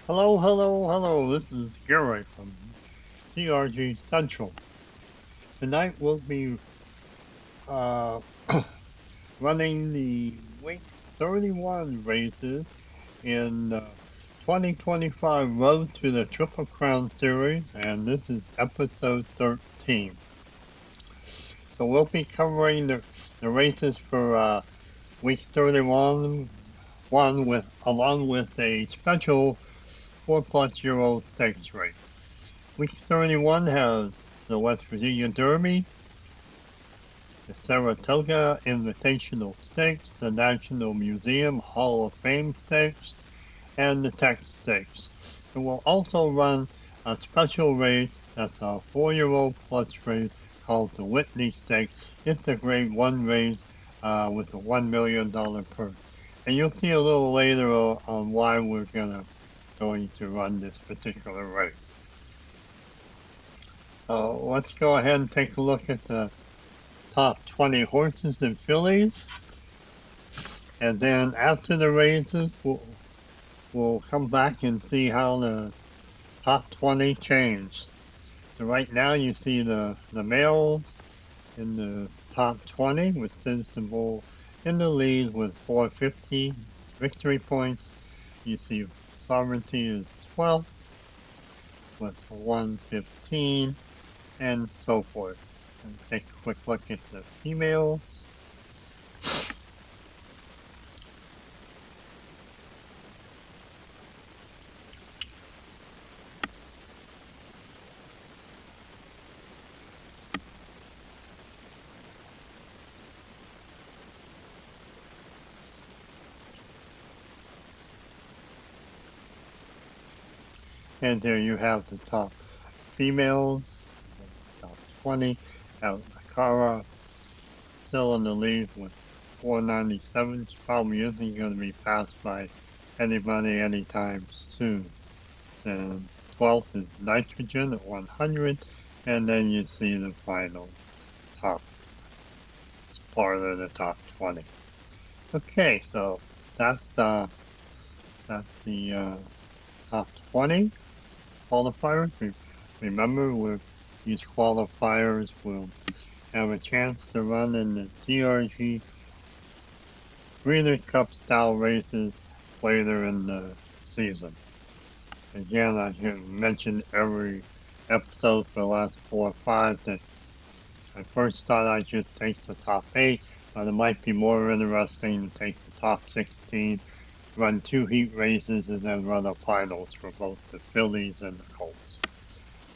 Hello, hello, hello. This is Gary from TRG Central. Tonight we'll be uh, running the Week 31 races in 2025 Road to the Triple Crown Series, and this is episode 13. So we'll be covering the races for Week 31 along with a special 4+year-old stakes race. Week 31 has the West Virginia Derby, the Saratoga Invitational Stakes, the National Museum Hall of Fame Stakes, and the Tech Stakes. It will also run a special race that's a 4-year-old plus race called the Whitney Stakes. It's a grade 1 race with a $1 million purse. And you'll see a little later on why we're going to run this particular race. So let's go ahead and take a look at the top 20 horses and fillies. And then after the races, we'll come back and see how the top 20 changed. So right now you see the males in the top 20 with Citizen Bull in the lead with 450 victory points. You see Sovereignty is 12th with 115 and so forth. And take a quick look at the females. And there you have the top females, top 20. Akara still in the lead with 497. She probably isn't going to be passed by anybody anytime soon. And 12th is Nitrogen at 100. And then you see the final top part of the top 20. Okay, so that's the top 20 qualifiers. Remember, these qualifiers will have a chance to run in the TRG Breeders' Cup style races later in the season. Again, I have mentioned every episode for the last 4 or 5 that I first thought I'd just take the top 8, but it might be more interesting to take the top 16, run 2 heat races, and then run a finals for both the fillies and the colts.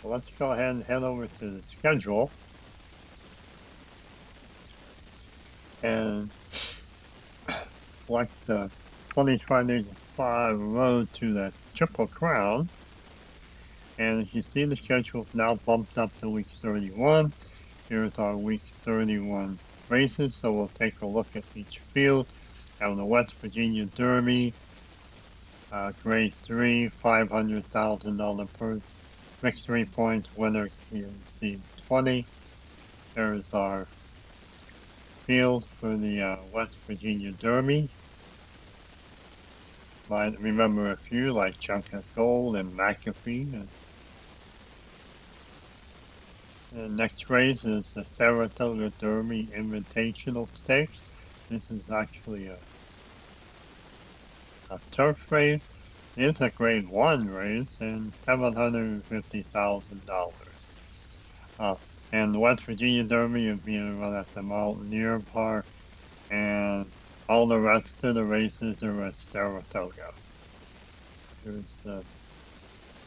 So let's go ahead and head over to the schedule. And select the 2025 Road to the Triple Crown. And as you see, the schedule is now bumped up to week 31. Here's our week 31 races, so we'll take a look at each field. Have the West Virginia Derby, grade 3, $500,000 purse, victory points, winner you see 20. There's our field for the West Virginia Derby. Might remember a few like Chunkus Gold and McAfee. The next race is the Saratoga Derby Invitational Stakes. This is actually a turf race. It's a grade 1 race and $750,000. And the West Virginia Derby is being run at the Mountaineer Park, and all the rest of the races are at Saratoga. Here's the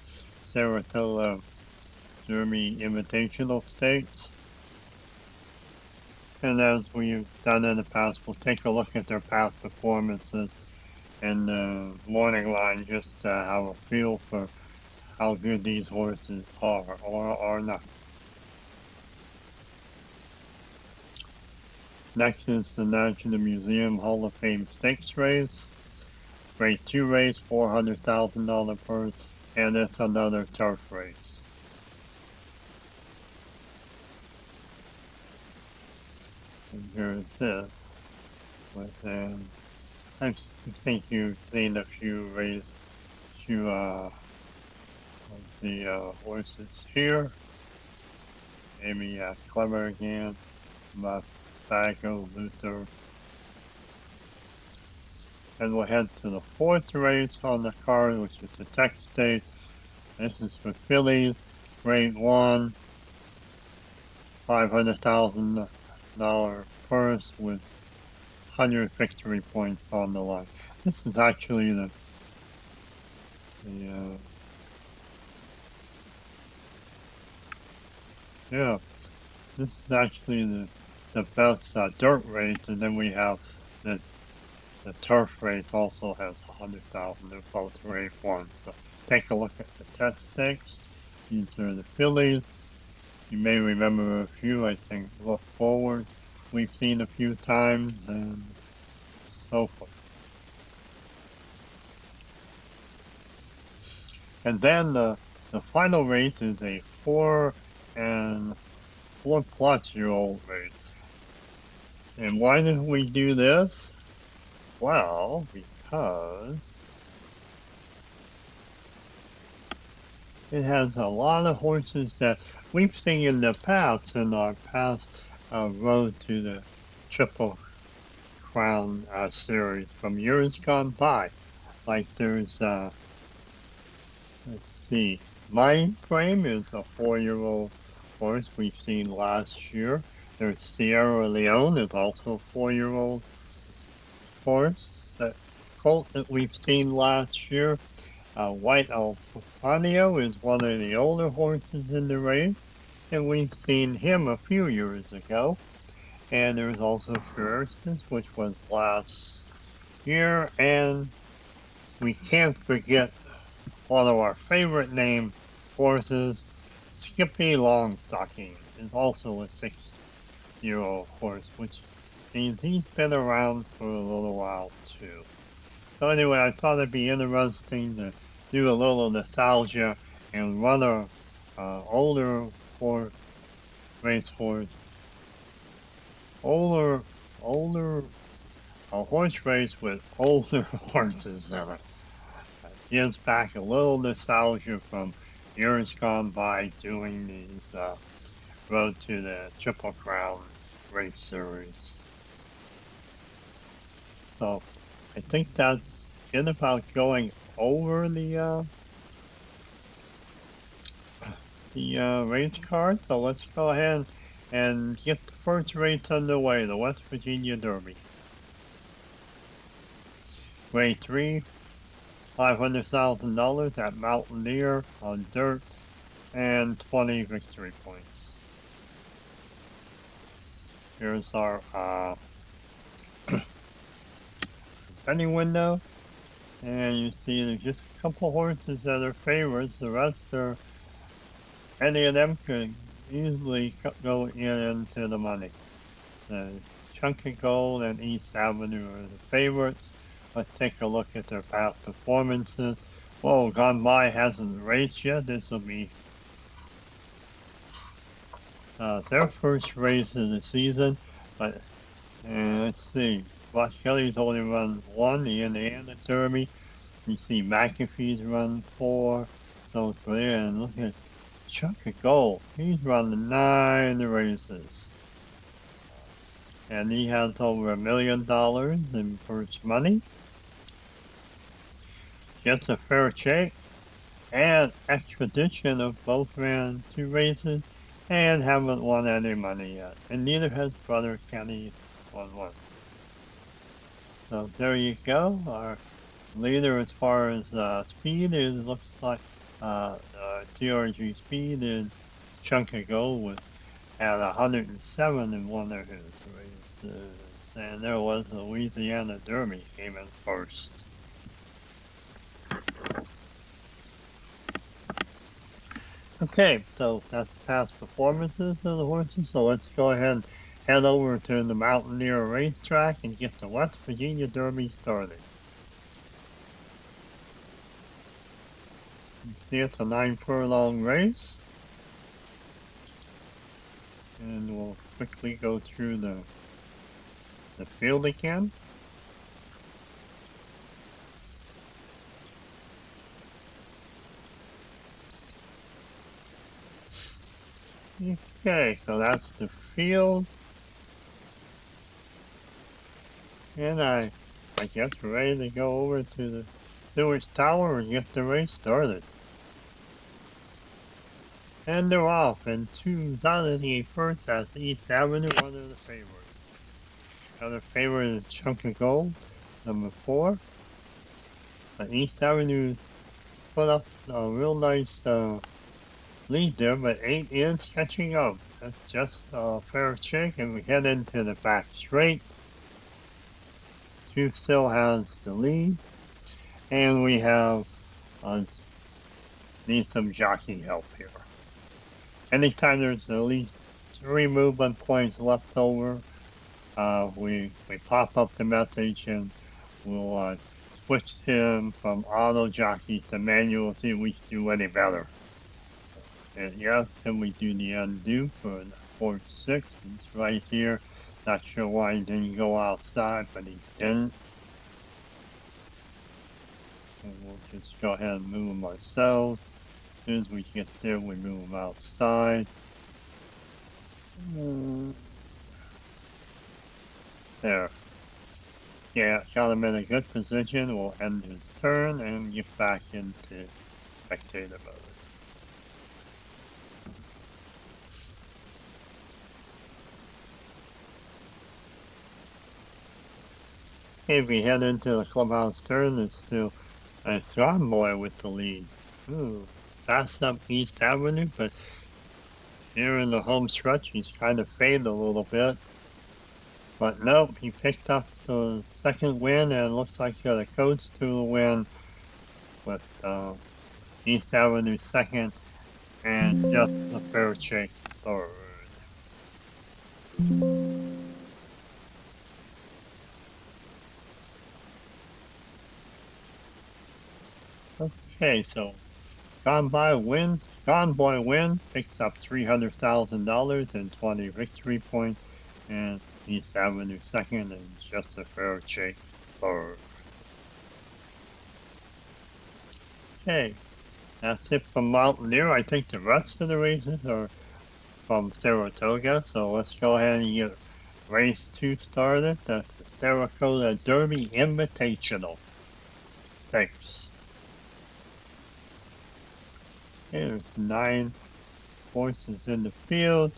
Saratoga Derby Invitational Stakes. And as we've done in the past, we'll take a look at their past performances in the morning line just to have a feel for how good these horses are or are not. Next is the National Museum Hall of Fame Stakes race. Grade 2 race, $400,000 purse, and it's another turf race. And here's this. I think you've seen a few few of the horses here. Amy Clever again, Mafago, Luther. And we'll head to the fourth race on the card, which is the Tech State. This is for fillies, grade 1, $500,000 purse with 100 victory points on the line. This is actually the this is actually the best dirt race, and then we have the turf race also has 100,000. They're both grade 1. So take a look at the Tech Stakes. These are the fillies. You may remember a few, I think. Look Forward, we've seen a few times, and so forth. And then the final race is a 4 and 4+ year old race. And why did we do this? Well, because it has a lot of horses that we've seen in the past, in our past road to the Triple Crown series from years gone by. Like there's, let's see, Mindframe is a 4-year-old horse we've seen last year. There's Leone is also a 4-year-old horse, that colt that we've seen last year. White Abarrio is one of the older horses in the race, and we've seen him a few years ago. And there's also Fierceness, which was last year, and we can't forget one of our favorite named horses, Skippylongstockings, is also a 6-year-old horse, which means he's been around for a little while too. So anyway, I thought it'd be interesting to do a little nostalgia and run a older race horse, a horse race with older horses in it. Gives back a little nostalgia from years gone by doing these Road to the Triple Crown race series. So I think that's it about going over the race card. So let's go ahead and get the first race underway, the West Virginia Derby. Grade 3, $500,000 at Mountaineer on dirt, and 20 victory points. Here's our betting window, and you see there's just a couple horses that are favorites. The rest are, any of them could easily go into the money. The Chunk of Gold and East Avenue are the favorites. Let's take a look at their past performances. Whoa, Gone By hasn't raced yet. This will be their first race of the season. But let's see. Ross Kelly's only run 1, the Indiana Derby. You see McAfee's run 4. So for there, and look at Chunk of Gold. He's run 9 races. And he has over $1 million in purse money. Gets a fair shake, and Expedition of both ran 2 races and haven't won any money yet. And neither has Brother Kenny won 1. So there you go. Our leader as far as speed is, looks like TRG speed is Chunk of Gold at 107 in one of his races. And there was the Louisiana Derby came in first. Okay, so that's past performances of the horses. So let's go ahead and head over to the Mountaineer racetrack and get the West Virginia Derby started. You see it's a 9-furlong race. And we'll quickly go through the field. they can. Okay, so that's the field. And I guess we're ready to go over to the sewage tower and get the race started. And they're off, and 2008 first, that's East Avenue, one of the favorites. Other favorite is Chunk of Gold, number 4. But East Avenue put up a real nice lead there, but 8 is catching up. That's just a fair shake, and we head into the back straight. 2 still has the lead, and we have need some jockey help here. Anytime there's at least 3 movement points left over, we pop up the message and we'll switch him from auto jockey to manual, see if we can do any better. And yes, then we do the undo for the 4-6. It's right here. Not sure why he didn't go outside, but he didn't. And we'll just go ahead and move him ourselves. As soon as we get there, we move him outside. There. Yeah, got him in a good position. We'll end his turn and get back into spectator mode. If we head into the clubhouse turn, it's still a strong boy with the lead. Ooh, fast up East Avenue, but here in the home stretch, he's kind of faded a little bit. But nope, he picked up the second win, and it looks like he got a coach to the win with East Avenue second, and just a fair shake third. Okay, so Gone Boy wins, picks up $300,000 and 20 victory points, and East Avenue second, and just a fair shake third. Okay, that's it from Mountaineer. I think the rest of the races are from Saratoga, so let's go ahead and get race 2 started. That's the Saratoga Derby Invitational. Thanks. There's 9 horses in the field,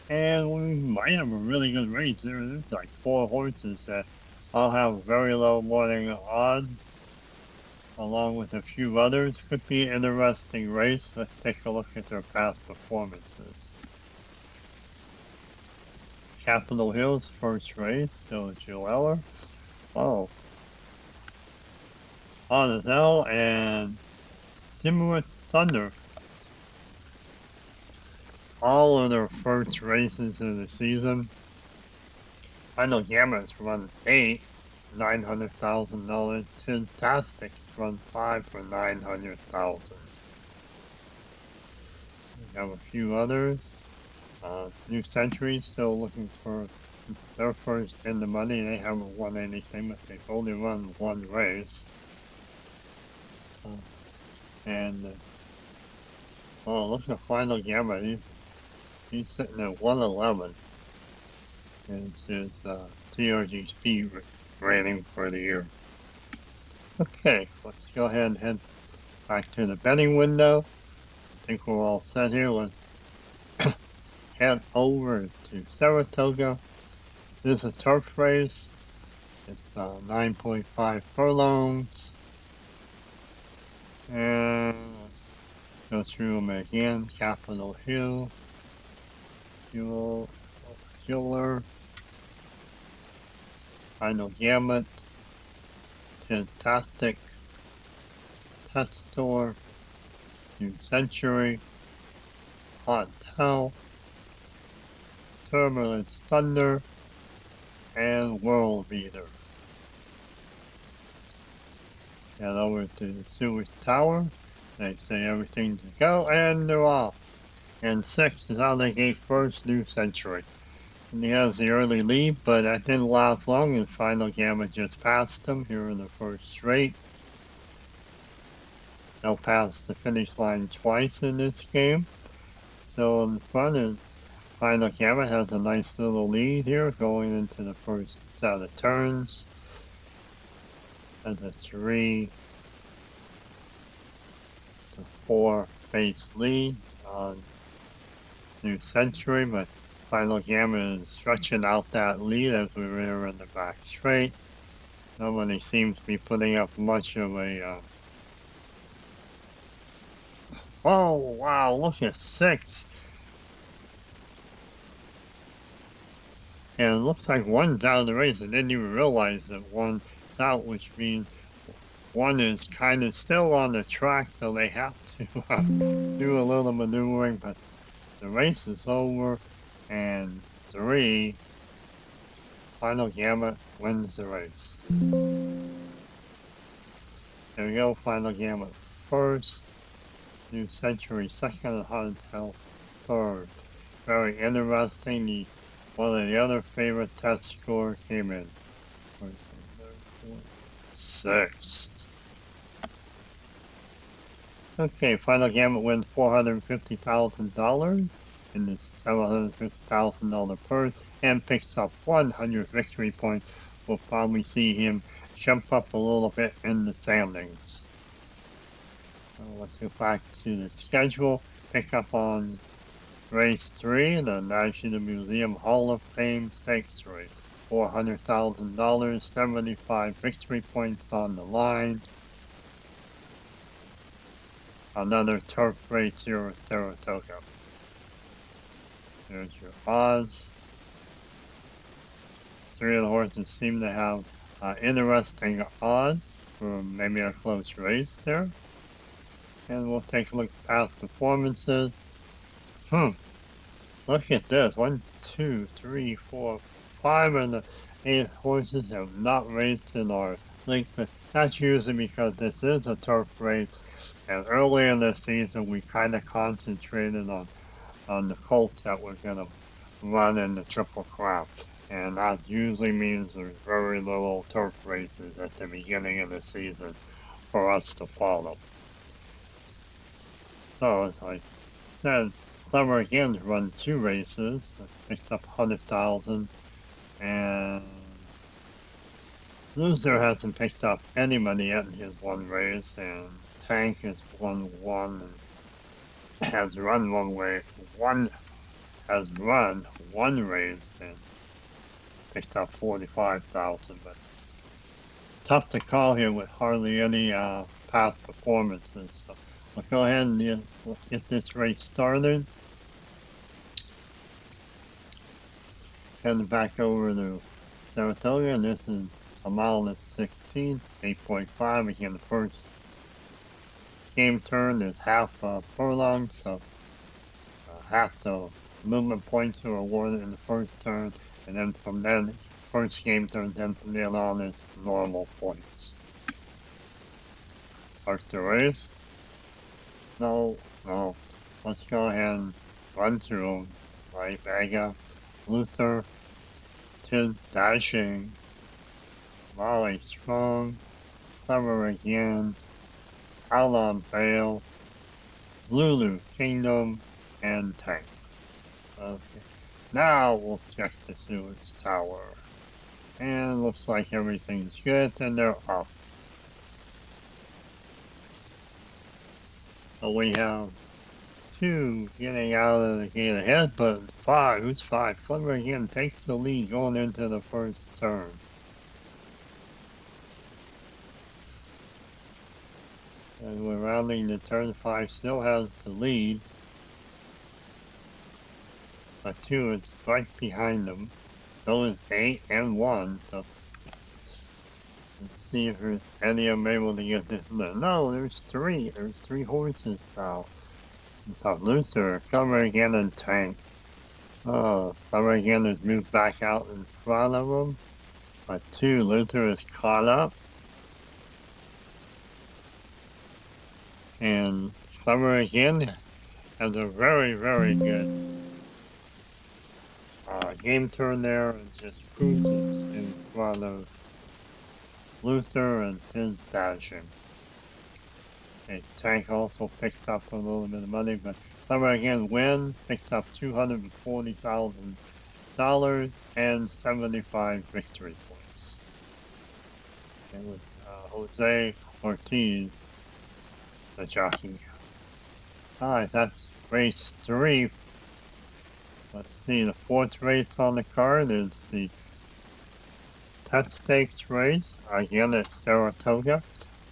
and we might have a really good race. There's like 4 horses that all have very low morning odds, along with a few others. Could be an interesting race. Let's take a look at their past performances. Capitol Hill's first race, so Jill Eller. Oh. Onazel and Simmerwood Thunder. All of their first races of the season. I know Gamma's run 8, $900,000. Fantastic run 5 for $900,000. We have a few others. New Century still looking for their first in the money. They haven't won anything, but they've only run 1 race. Oh, look at Final Gamma. He's sitting at 111. And it's his TRG speed rating for the year. Okay, let's go ahead and head back to the betting window. I think we're all set here. Let's head over to Saratoga. This is a turf race. It's 9.5 furlongs. And go through them again. Capitol Hill. Killer. Final Gamut. Fantastic. Pet Store. New Century. Hot Hell. Turbulence Thunder. And World Beater. Head over to the sewage tower. They say everything's to go, and they're off. And 6 is out of the gate first, New Century. And he has the early lead, but that didn't last long, and Final Gamma just passed him here in the first straight. They'll pass the finish line twice in this game. still in front, and Final Gamut has a nice little lead here going into the first set of turns. Has a 3 to 4 base lead on New Century, but Final Gamut is stretching out that lead as we were in the back straight. Nobody seems to be putting up much of a. Oh wow! Look at 6. And it looks like one's out of the race. I didn't even realize that one's out, which means one is kind of still on the track, so they have to do a little maneuvering. But the race is over, and 3, Final Gamut wins the race. There we go, Final Gamut first, New Century second, and Hotel third. Very interesting. One of the other favorite test scores came in 6th. Okay, Final Gamut wins $450,000 in this $750,000 purse and picks up 100 victory points. We'll probably see him jump up a little bit in the standings. Let's go back to the schedule. Pick up on Race 3, the National Museum Hall of Fame Stakes Race. $400,000, 75 victory points on the line. Another turf race here at Saratoga. There's your odds. 3 of the horses seem to have interesting odds for maybe a close race there. And we'll take a look at past performances. Look at this. 1, 2, 3, 4, 5 of the 8 horses have not raced in our league, but that's usually because this is a turf race. And earlier in the season, we kind of concentrated on the colts that were going to run in the Triple Crown. And that usually means there's very little turf races at the beginning of the season for us to follow. So, as I said, Clever Again's run 2 races, picked up 100,000, and Loser hasn't picked up any money yet in his 1 race, and Tank has won 1 and has run 1 race, has run 1 race and picked up 45,000, but tough to call here with hardly any past performances. So we'll go ahead and get this race started. Heading back over to Saratoga, and this is a mile and 16, 8.5. Again, the first game turn is half furlong, so half the movement points are awarded in the first turn, and then from then, first game turn, then from there on is normal points. Start the race. No. Let's go ahead and run through them. Right, Vega, Luther, Tis Dashing, Molly Strong, Clever Again, Outlaw Vale, Lulu Kingdom, and Tank. Okay, now we'll check the sewage tower. And it looks like everything's good, and they're up. So we have 2 getting out of the gate ahead, but 5, who's 5? Clever Again takes the lead going into the first turn. And we're rounding the turn. 5 still has the lead, but 2 is right behind them. So is 8 and 1. So let's see if any of them able to get this. No, there's 3. There's 3 horses now. So Luther, Clever Again, and Tank. Clever Again has moved back out in front of them. But 2, Luther is caught up. And Clever Again has a very, very good game turn there, and just cruises in front of Luther and his Dashing. Okay, Tank also picked up a little bit of money, but Somewhere again, win, picked up $240,000 and 75 victory points. And with Jose Ortiz, the jockey. Alright, that's race 3. Let's see, the 4th race on the card is the Stakes race. Again, at Saratoga.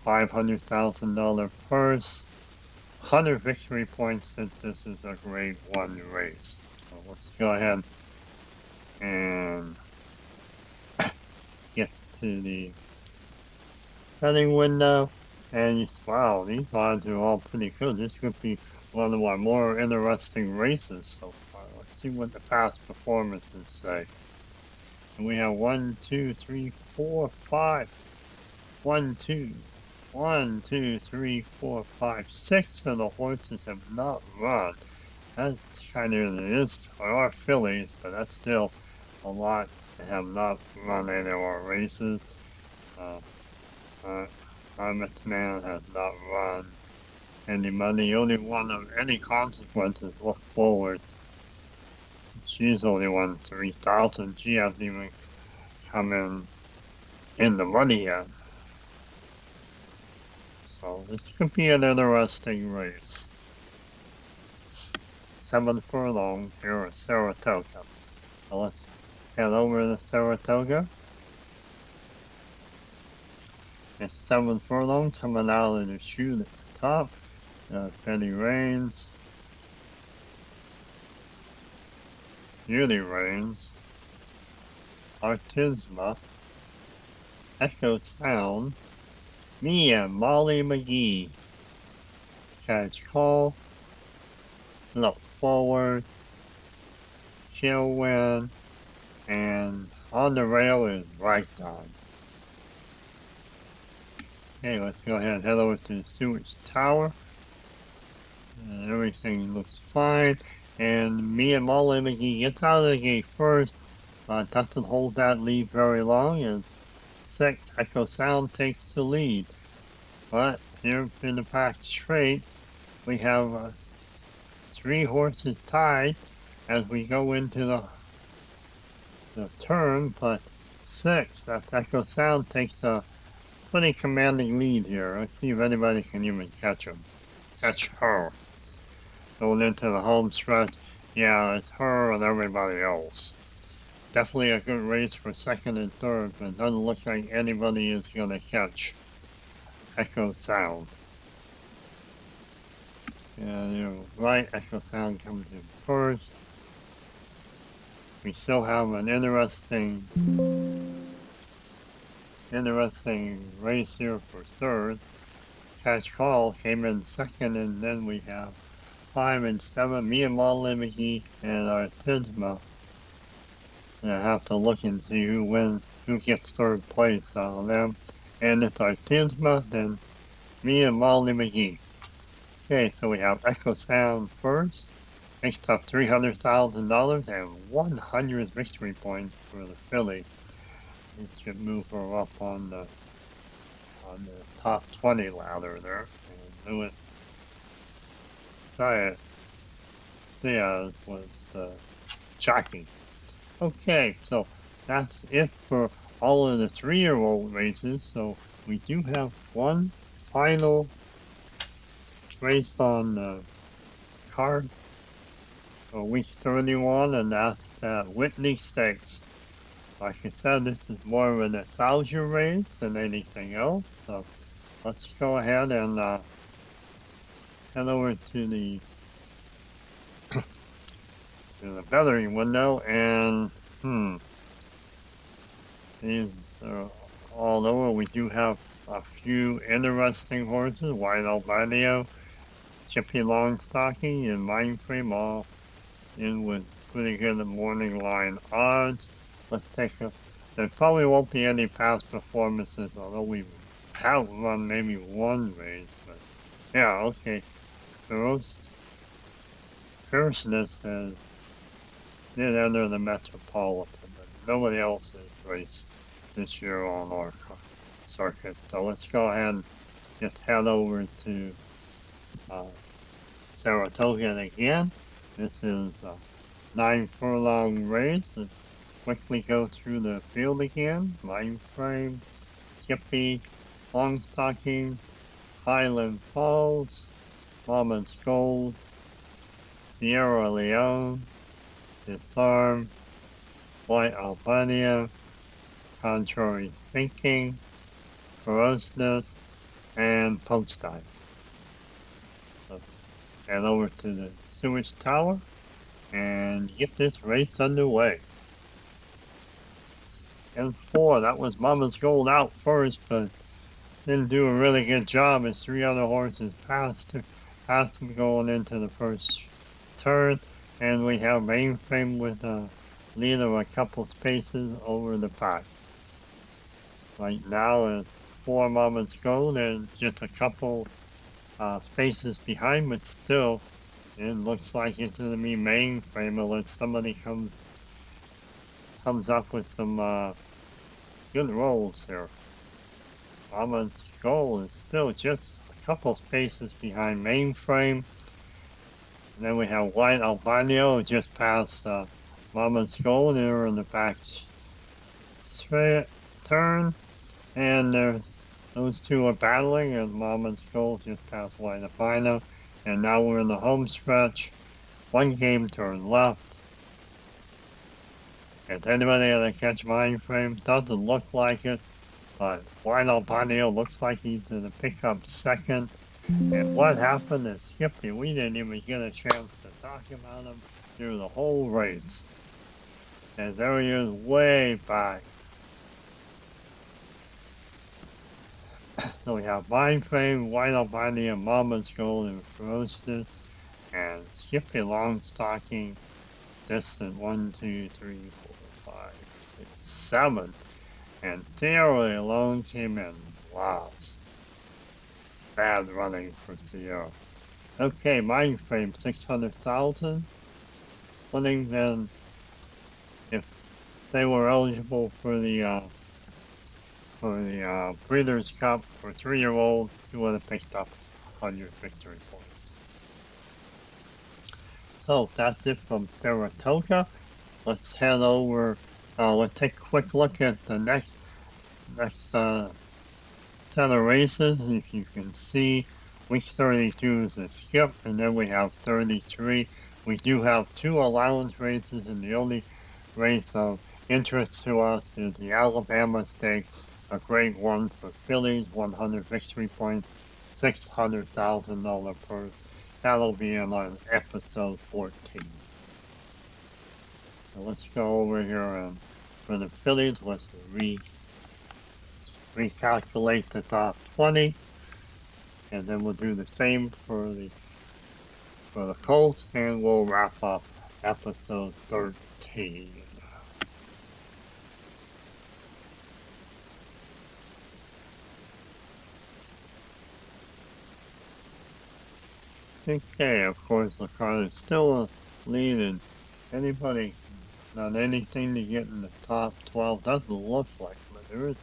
$500,000 purse. 100 victory points since this is a grade 1 race. So let's go ahead and get to the betting window. And wow, these odds are all pretty good. This could be one of our more interesting races so far. Let's see what the past performances say. And we have 1, 2, 3, 4, 5. 1, 2, 1, 2, 3, 4, 5, 6 of the horses have not run. That's kind of it is for our fillies, but that's still a lot that have not run any of our races. Our Man has not run any money. Only one of any consequence is Look Forward. She's only won 3,000. She hasn't even come in the money yet. So this could be an interesting race. 7 furlong here at Saratoga. So let's head over to Saratoga. It's 7 furlong coming out of the chute at the top. Betty Rains. Beauty Rains. Artisma. Echo Sound. Me and Molly McGee. Catch Call. Look Forward. Chill Win. And on the rail is Right On. Okay, let's go ahead and head over to the sewage tower. Everything looks fine. And me and Molly McGee gets out of the gate first. Doesn't hold that lead very long. And 6, Echo Sound takes the lead. But here in the pack straight, we have 3 horses tied as we go into the turn. But 6, that's Echo Sound, takes a pretty commanding lead here. Let's see if anybody can even catch her. Going into the home stretch, yeah, it's her and everybody else. Definitely a good race for 2nd and 3rd, but it doesn't look like anybody is going to catch Echo Sound. Yeah, you're right, Echo Sound comes in first. We still have an interesting race here for 3rd. Catch Call came in 2nd, and then we have 5 and 7, me and Molly McGee and Artisma. And I have to look and see who gets 3rd place out of them. And it's Artisma, then me and Molly McGee. Okay, so we have Echo Sound first. Makes up $300,000 and 100 victory points for the filly. It should move her up on the top 20 ladder there. And Louis Diaz was the jockey. Okay, so that's it for all of the 3-year-old races. So we do have one final race on the card for week 31, and that's that Whitney Stakes. Like I said, this is more of a nostalgia race than anything else. So let's go ahead and head over to the betting window, and these are all over. We do have a few interesting horses: White Abarrio, Skippylongstockings, and Mindframe, all in with pretty good morning line odds. Let's take a. There probably won't be any past performances, although we have run maybe one race. But yeah, okay. Fierceness did enter the Metropolitan, but nobody else has raced this year on our circuit. So let's go ahead and just head over to Saratoga again. This is a 9 furlong race. Let's quickly go through the field again. Mindframe, Skippylongstockings, Highland Falls, Mama's Gold, Sierra Leone, Disarm, White Albania, Contrary Thinking, Fierceness, and Post Time. So head over to the sewage tower and get this race underway. And 4, that was Mama's Gold out first, but didn't do a really good job as 3 other horses passed him going into the first turn. And we have Mindframe with a lead of a couple spaces over the 5. Right now it's 4 Mama's Gold and just a couple spaces behind, but still it looks like it's going to be Mindframe unless somebody comes up with some good rolls there. Mama's Gold is still just a couple spaces behind Mindframe. And then we have White Albino just past Mama's Gold there in the back straight turn. And those 2 are battling, and Mama's Gold just past White Albino. And now we're in the home stretch. 1 game turn left. If anybody gonna catch Mindframe, doesn't look like it, but White Albino looks like he's gonna pick up second. And what happened is Skippy, we didn't even get a chance to talk about him through the whole race. And there he is way back. So we have Mindframe, White Albino, Mama's Gold, and Fierceness, and Skippylongstockings, distant 1, 2, 3, 4, 5, 6, 7. And Sierra alone came in last. Bad running for Sierra. Okay, Mindframe 600,000. Winning then, if they were eligible for the Breeders' Cup for 3-year-olds, you would have picked up 100 victory points. So that's it from Saratoga. Let's head over. Let's take a quick look at the next set of races. If you can see, week 32 is a skip, and then we have 33. We do have 2 allowance races, and the only race of interest to us is the Alabama Stakes, a great one for fillies, 100 victory points, $600,000 purse. That'll be on episode 14. So let's go over here and for the fillies, let's recalculate the top 20, and then we'll do the same for the colts, and we'll wrap up episode 13. Okay, of course the car is still leading. Anybody done anything to get in the top 12? Doesn't look like, but there is.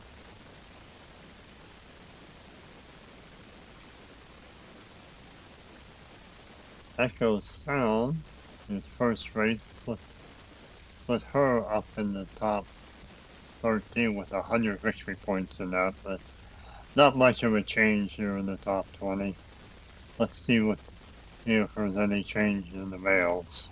Echo Sound, his first race, put her up in the top 13 with 100 victory points in that, but not much of a change here in the top 20. Let's see if there's any change in the males.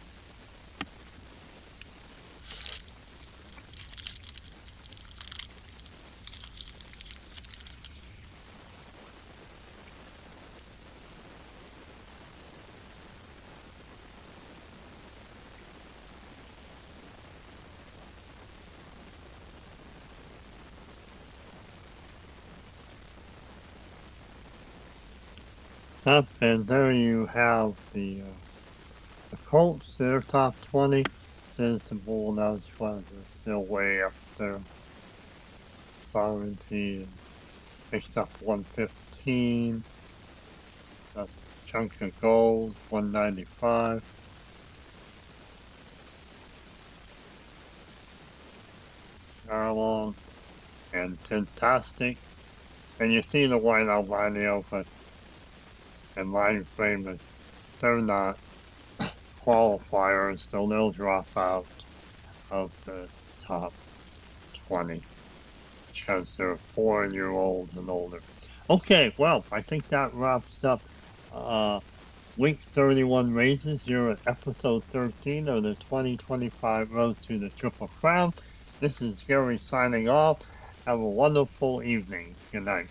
Up, and there you have the Colts, their top 20. Since the Bulldogs was still way up there. Sovereignty picked up 115. That's a chunk of gold, 195. Carlon and Fantastic. And you see the White Albino, but and Mindframe is they're not qualifiers, so they'll drop out of the top 20 because they're 4-year-olds and older. Okay, well, I think that wraps up Week 31 races here at episode 13 of the 2025 Road to the Triple Crown. This is Gary signing off. Have a wonderful evening. Good night.